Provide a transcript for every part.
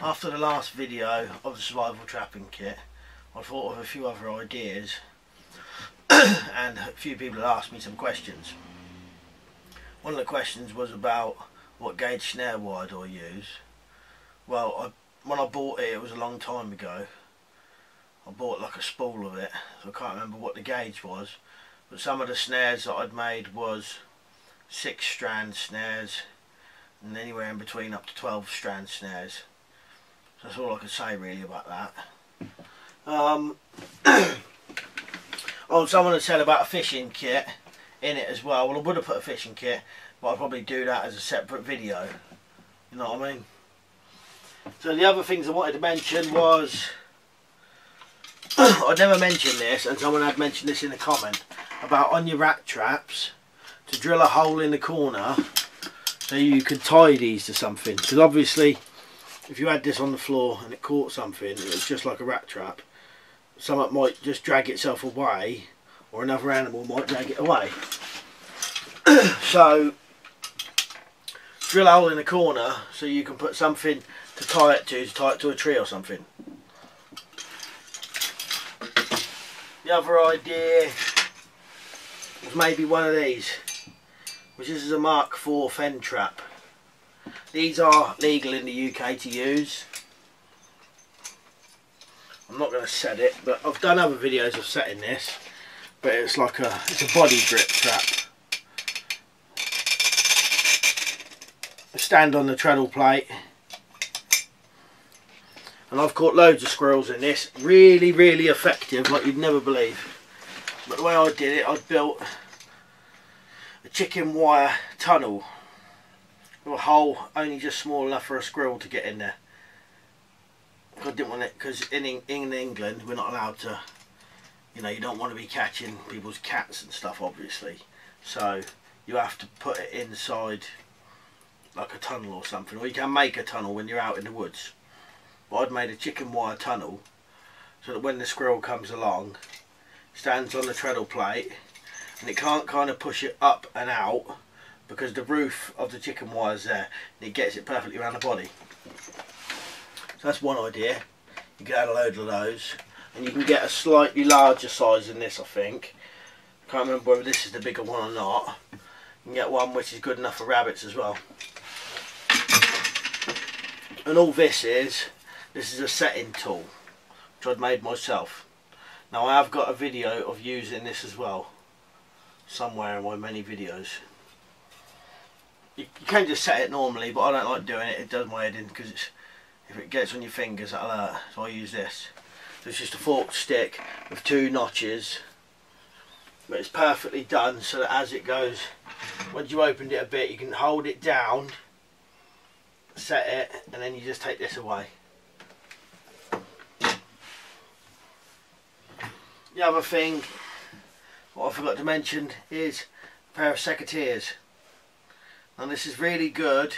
After the last video of the survival trapping kit, I thought of a few other ideas and a few people had asked me some questions. One of the questions was about what gauge snare wire do I use. Well, when I bought it, it was a long time ago. I bought like a spool of it, so I can't remember what the gauge was, but some of the snares that I'd made was 6 strand snares and anywhere in between up to 12 strand snares. So that's all I can say really about that. Oh, someone had said about a fishing kit in it as well. Well, I would have put a fishing kit, but I'd probably do that as a separate video. You know what I mean? So the other things I wanted to mention was, I'd never mentioned this, and someone had mentioned this in a comment, about on your rat traps, to drill a hole in the corner so you could tie these to something. Because obviously, if you had this on the floor and it caught something, it was just like a rat trap, something might just drag itself away, or another animal might drag it away. So drill a hole in the corner so you can put something to tie it to a tree or something. The other idea was maybe one of these, which is a Mark IV fen trap. These are legal in the UK to use. I'm not going to set it, but I've done other videos of setting this, but it's like it's a body grip trap. I stand on the treadle plate, and I've caught loads of squirrels in this. Really, really effective, like you'd never believe. But the way I did it, I built a chicken wire tunnel with a hole only just small enough for a squirrel to get in there. I didn't want it, because in England we're not allowed to, you know, you don't want to be catching people's cats and stuff obviously, so you have to put it inside like a tunnel or something, or you can make a tunnel when you're out in the woods. But I'd made a chicken wire tunnel so that when the squirrel comes along, it stands on the treadle plate and it can't kind of push it up and out because the roof of the chicken wire is there and it gets it perfectly around the body. So that's one idea. You can add a load of those, and you can get a slightly larger size than this, I think. I can't remember whether this is the bigger one or not. You can get one which is good enough for rabbits as well. And all this is a setting tool, which I'd made myself. Now I have got a video of using this as well, somewhere in my many videos. You can just set it normally, but I don't like doing it. It does my head in, because if it gets on your fingers that'll hurt, so I use this. So it's just a forked stick with 2 notches, but it's perfectly done so that as it goes, once you opened it a bit, you can hold it down, set it, and then you just take this away. The other thing, what I forgot to mention, is a pair of secateurs. Now this is really good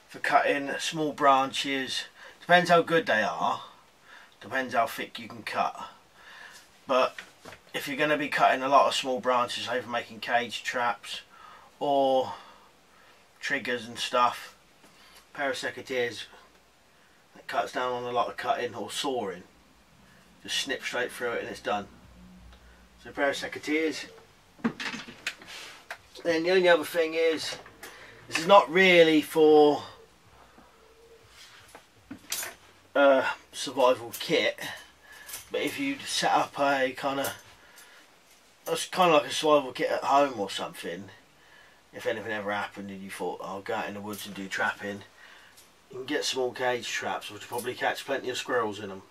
for cutting small branches. Depends how good they are, depends how thick you can cut. But if you're going to be cutting a lot of small branches, say for making cage traps or triggers and stuff, a pair of secateurs that cuts down on a lot of cutting or sawing. Just snip straight through it and it's done. So a pair of secateurs. Then the only other thing is, this is not really for survival kit, but if you set up a kind of like a survival kit at home or something, if anything ever happened and you thought, oh, I'll go out in the woods and do trapping, you can get small cage traps which will probably catch plenty of squirrels in them.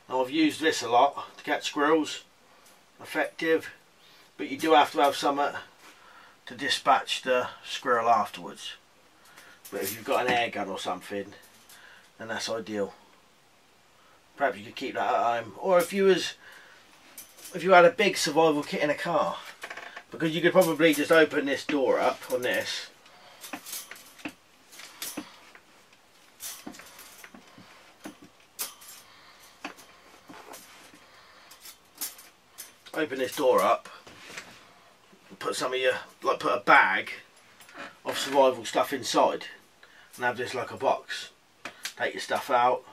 Now I've used this a lot to catch squirrels, effective, but you do have to have something to dispatch the squirrel afterwards. But if you've got an air gun or something, then that's ideal. Perhaps you could keep that at home, or if you had a big survival kit in a car, because you could probably just open this door up on this, open this door up, put some of your, like put a bag of survival stuff inside and have this like a box. Take your stuff out.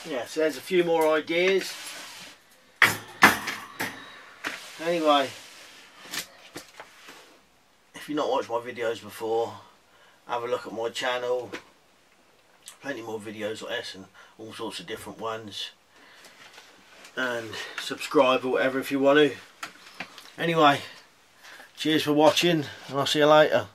Yeah, so there's a few more ideas. Anyway, if you've not watched my videos before, have a look at my channel. Plenty more videos like this and all sorts of different ones. And subscribe or whatever if you want to. Anyway, cheers for watching and I'll see you later.